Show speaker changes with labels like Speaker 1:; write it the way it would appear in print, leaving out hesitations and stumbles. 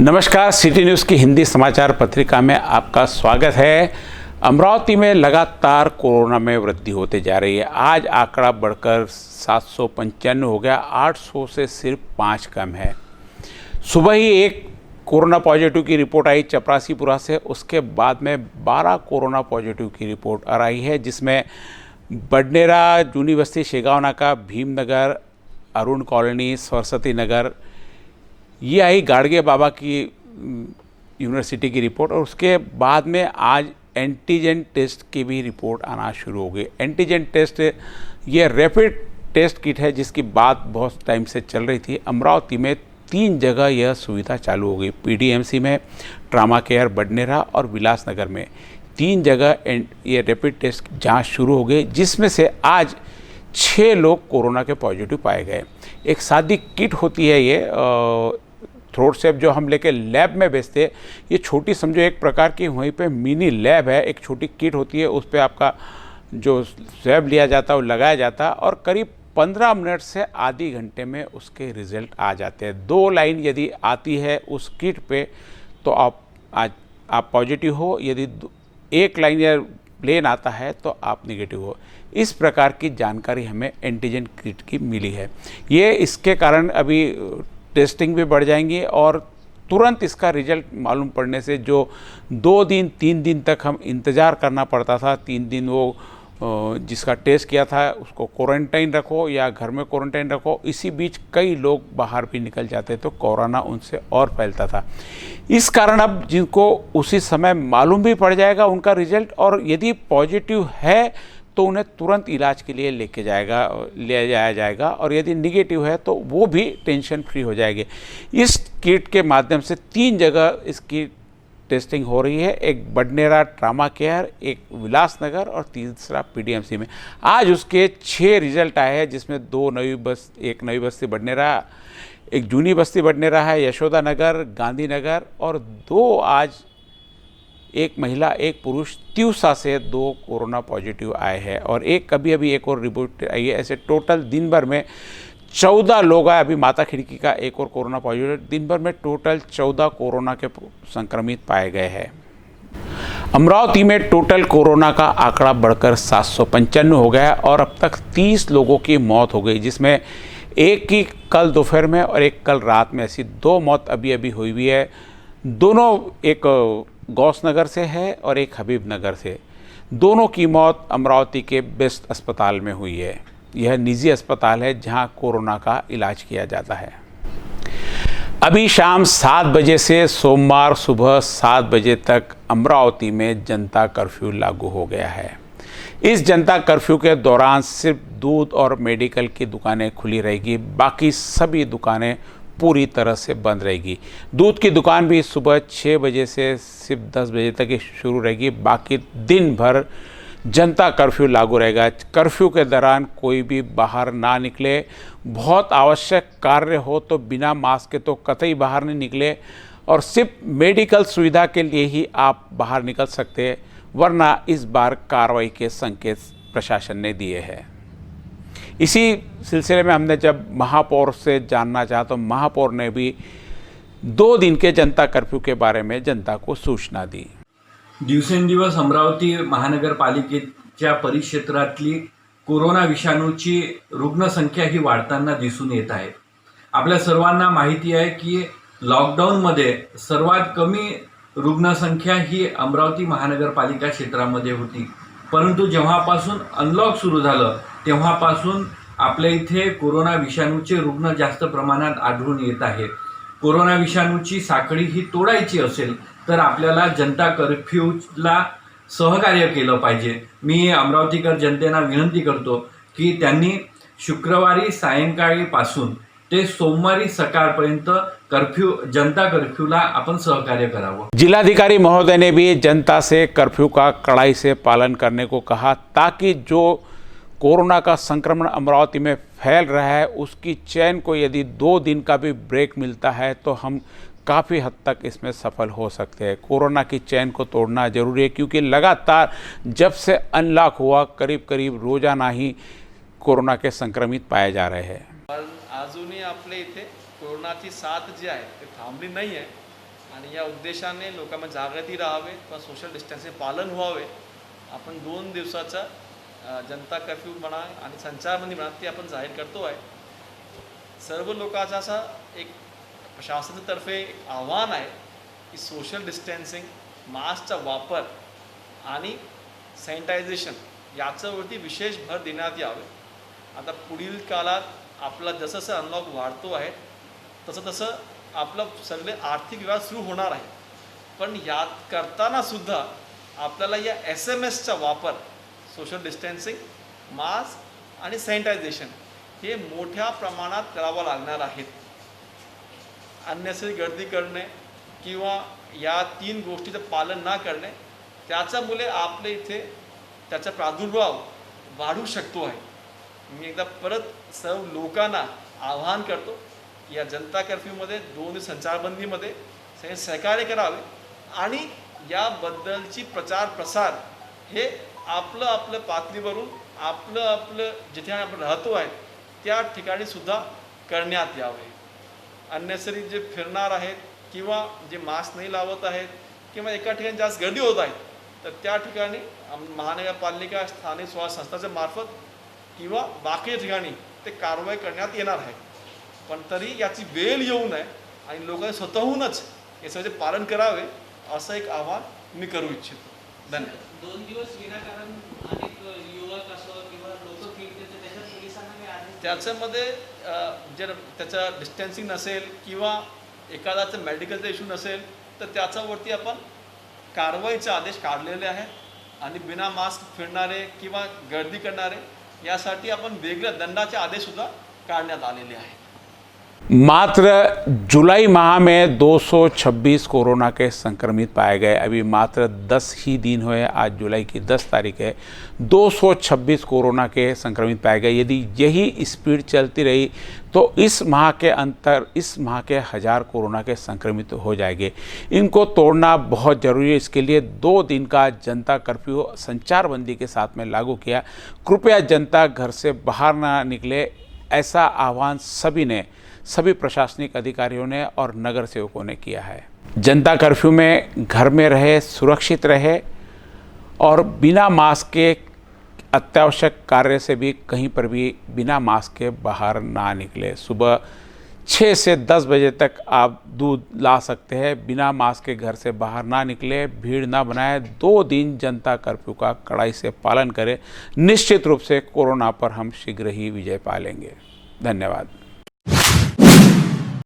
Speaker 1: नमस्कार, city news की हिंदी समाचार पत्रिका में आपका स्वागत है। अमरावती में लगातार कोरोना में वृद्धि होते जा रही है। आज आंकड़ा बढ़कर 795 हो गया, 800 से सिर्फ 5 कम है। सुबह ही एक कोरोना पॉजिटिव की रिपोर्ट आई चपरासीपुरा से, उसके बाद में 12 कोरोना पॉजिटिव की रिपोर्ट आ रही है, जिसमें बडनेरा, जूनी बस्ती, शेगांव नाका, भीमनगर, अरुण कॉलोनी, सरस्वती नगर, ये आई गाड़गे बाबा की यूनिवर्सिटी की रिपोर्ट। और उसके बाद में आज एंटीजन टेस्ट की भी रिपोर्ट आना शुरू हो गई। एंटीजन टेस्ट ये रैपिड टेस्ट किट है, जिसकी बात बहुत टाइम से चल रही थी। अमरावती में 3 जगह यह सुविधा चालू हो गई। पीडीएमसी में, ट्रामा केयर बडनेरा और विलासनगर में 3 जगह ये रैपिड टेस्ट जांच शुरू हो गई, जिसमें से आज 6 लोग कोरोना के पॉजिटिव पाए गए। एक सादी किट होती है ये थ्रोट स्वैब, जो हम लेके लैब में भेजते हैं। ये छोटी समझो एक प्रकार की वहीं पे मिनी लैब है। एक छोटी किट होती है, उस पर आपका जो स्वैब लिया जाता है वो लगाया जाता है, और करीब 15 मिनट से आधी घंटे में उसके रिज़ल्ट आ जाते हैं। 2 लाइन यदि आती है उस किट पे तो आप पॉजिटिव हो, यदि 1 लाइन या प्लेन आता है तो आप निगेटिव हो। इस प्रकार की जानकारी हमें एंटीजन किट की मिली है। ये इसके कारण अभी टेस्टिंग भी बढ़ जाएंगी, और तुरंत इसका रिजल्ट मालूम पड़ने से जो 2 दिन 3 दिन तक हम इंतज़ार करना पड़ता था, 3 दिन वो जिसका टेस्ट किया था उसको क्वारंटाइन रखो या घर में क्वारंटाइन रखो, इसी बीच कई लोग बाहर भी निकल जाते तो कोरोना उनसे और फैलता था। इस कारण अब जिनको उसी समय मालूम भी पड़ जाएगा उनका रिजल्ट, और यदि पॉजिटिव है तो उन्हें तुरंत इलाज के लिए ले जाया जाएगा, और यदि निगेटिव है तो वो भी टेंशन फ्री हो जाएगी। इस किट के माध्यम से 3 जगह इसकी टेस्टिंग हो रही है, एक बडनेरा ट्रामा केयर, एक विलासनगर और तीसरा पीडीएमसी में। आज उसके 6 रिजल्ट आए हैं, जिसमें एक नई बस्ती बडनेरा, एक जूनी बस्ती बडनेरा है, यशोदा नगर, गांधीनगर, और 2 आज एक महिला एक पुरुष तिवसा से 2 कोरोना पॉजिटिव आए हैं, और अभी एक और रिपोर्ट आई है। ऐसे टोटल दिन भर में 14 लोग आए। अभी माता खिड़की का एक और कोरोना पॉजिटिव, दिन भर में टोटल 14 कोरोना के संक्रमित पाए गए हैं। अमरावती में टोटल कोरोना का आंकड़ा बढ़कर 795 हो गया, और अब तक 30 लोगों की मौत हो गई, जिसमें एक की कल दोपहर में और एक कल रात में। ऐसी 2 मौत अभी हुई हुई है। दोनों एक गौसनगर से है और एक हबीबनगर से। दोनों की मौत अमरावती के बेस्ट अस्पताल में हुई है। यह निजी अस्पताल है जहां कोरोना का इलाज किया जाता है। अभी शाम 7 बजे से सोमवार सुबह 7 बजे तक अमरावती में जनता कर्फ्यू लागू हो गया है। इस जनता कर्फ्यू के दौरान सिर्फ दूध और मेडिकल की दुकानें खुली रहेगी, बाकी सभी दुकानें पूरी तरह से बंद रहेगी। दूध की दुकान भी सुबह 6 बजे से सिर्फ 10 बजे तक ही शुरू रहेगी। बाकी दिन भर जनता कर्फ्यू लागू रहेगा। कर्फ्यू के दौरान कोई भी बाहर ना निकले। बहुत आवश्यक कार्य हो तो बिना मास्क के तो कतई बाहर नहीं निकले, और सिर्फ मेडिकल सुविधा के लिए ही आप बाहर निकल सकते हैं, वरना इस बार कार्रवाई के संकेत प्रशासन ने दिए हैं। इसी सिलसिले में हमने जब महापौर से जानना चाहा तो महापौर ने भी 2 दिन के जनता कर्फ्यू के बारे में जनता को सूचना दी।
Speaker 2: दिवसेंदिवस अमरावती महानगरपालिकेच्या परिक्षेत्रातली कोरोना विषाणूची रुग्णसंख्या ही वाढताना दिसून येत आहे। आपल्या सर्वांना माहिती आहे की लॉकडाऊनमध्ये सर्वात कमी रुग्णसंख्या ही अमरावती महानगरपालिका क्षेत्रामध्ये होती, परंतु जेव्हापासून अनलॉक सुरू झालं तेव्हापासून आपल्या इथे कोरोना विषाणूचे रुग्ण जास्त प्रमाणात आढळून येत आहे। कोरोना विषाणूची साखळी ही तोडायची असेल तर आपल्याला जनता कर्फ्यूला सहकार्य केलं पाहिजे। मी अमरावतीकर जनतेला विनंती करतो की त्यांनी शुक्रवारी सायंकाळीपासून ते सोमवारी सकाळपर्यंत जनता कर्फ्यूला अपन सहकार्य करावं।
Speaker 1: जिलाधिकारी महोदय ने भी जनता से कर्फ्यू का कड़ाई से पालन करने को कहा, ताकि जो कोरोना का संक्रमण अमरावती में फैल रहा है उसकी चेन को यदि 2 दिन का भी ब्रेक मिलता है तो हम काफ़ी हद तक इसमें सफल हो सकते हैं। कोरोना की चेन को तोड़ना जरूरी है, क्योंकि लगातार जब से अनलॉक हुआ करीब रोजाना ही कोरोना के संक्रमित पाए जा रहे हैं।
Speaker 3: पण अजूनही आपल्या इथे कोरोनाची साथ जी आहे ती थांबली नाही आहे। आणि या उद्देशाने लोकांमध्ये जागृती राहावे किंवा सोशल डिस्टन्सिंग पालन व्हावे आपण 2 दिवसाचा जनता कर्फ्यू म्हणा आणि संचारबंदी म्हणा ती आपण जाहीर करतो आहे. सर्व लोकांचा असा एक प्रशासनातर्फे एक आव्हान आहे की सोशल डिस्टन्सिंग, मास्कचा वापर आणि सॅनिटायझेशन याच्यावरती विशेष भर देण्यात यावे. आता पुढील काळात आपला जसं जसं अनलॉक वाढतो आहे तसं तसं आपलं सगळे आर्थिक व्यवहार सुरू होणार आहे. पण यात करतानासुद्धा आपल्याला या SMS चा वापर, सोशल डिस्टन्सिंग, मास्क आणि सॅनिटायझेशन हे मोठ्या प्रमाणात करावं लागणार आहेत. अननेसेसरी गर्दी करणे किंवा या 3 गोष्टीचं पालन न करणे त्याच्यामुळे आपल्या इथे त्याचा प्रादुर्भाव वाढू शकतो आहे. मी एकदा परत सर्व लोकांना आवाहन करतो की या जनता कर्फ्यूमध्ये 2 दिवस संचारबंदीमध्ये सगळे सहकार्य करावे आणि याबद्दलची प्रचार प्रसार हे आपलं आपलं पातळीवरून आपलं जिथे आपण राहतो आहे त्या ठिकाणी सुद्धा करण्यात यावे. अननेसरी जे फिरणार आहेत किंवा जे मास्क नाही लावत आहेत किंवा एका ठिकाणी जास्त गर्दी होत आहे तर त्या ठिकाणी महानगरपालिका, स्थानिक स्वराज्य संस्थांच्या मार्फत किंवा बाकी ठिकाणी ते कारवाई करण्यात येणार आहे. पण तरी याची वेळ येऊ नये आणि लोकांनी स्वतःहूनच याचे पालन करावे असं एक आवाहन मी करू इच्छितो. धन्यवाद.
Speaker 4: 2 दिवस विनाकारण अनेक युवक असो किंवा लोक फिरते तर त्याच्यात पोलिसांना काही आदेश
Speaker 3: त्याच्यामध्ये जर त्याचा डिस्टन्सिंग नसेल किंवा एखाद्याचं मेडिकलचा इश्यू नसेल तर त्याच्यावरती आपण कारवाईचे आदेश काढलेले आहेत आणि बिना मास्क फिरणारे किंवा गर्दी करणारे यासाठी आपण वेगळ्या दंडाचे आदेशसुद्धा काढण्यात आलेले आहेत.
Speaker 1: मात्र जुलाई माह में 226 कोरोना के संक्रमित पाए गए. अभी मात्र 10 ही दिन हुए, आज जुलाई की 10 तारीख है. 226 कोरोना के संक्रमित पाए गए. यदि यही स्पीड चलती रही तो इस माह के 1000 कोरोना के संक्रमित हो जाएंगे. इनको तोड़ना बहुत ज़रूरी है. इसके लिए 2 दिन का जनता कर्फ्यू संचारबंदी के साथ में लागू किया. कृपया जनता घर से बाहर ना निकले, ऐसा आह्वान सभी प्रशासनिक अधिकारियों ने और नगर सेवकों ने किया है. जनता कर्फ्यू में घर में रहे, सुरक्षित रहे और बिना मास्क के अत्यावश्यक कार्य से भी कहीं पर भी बिना मास्क के बाहर ना निकले. सुबह 6 से 10 बजे तक आप दूध ला सकते हैं. बिना मास्क के घर से बाहर ना निकले, भीड़ ना बनाए. 2 दिन जनता कर्फ्यू का कड़ाई से पालन करें. निश्चित रूप से कोरोना पर हम शीघ्र ही विजय पा लेंगे. धन्यवाद.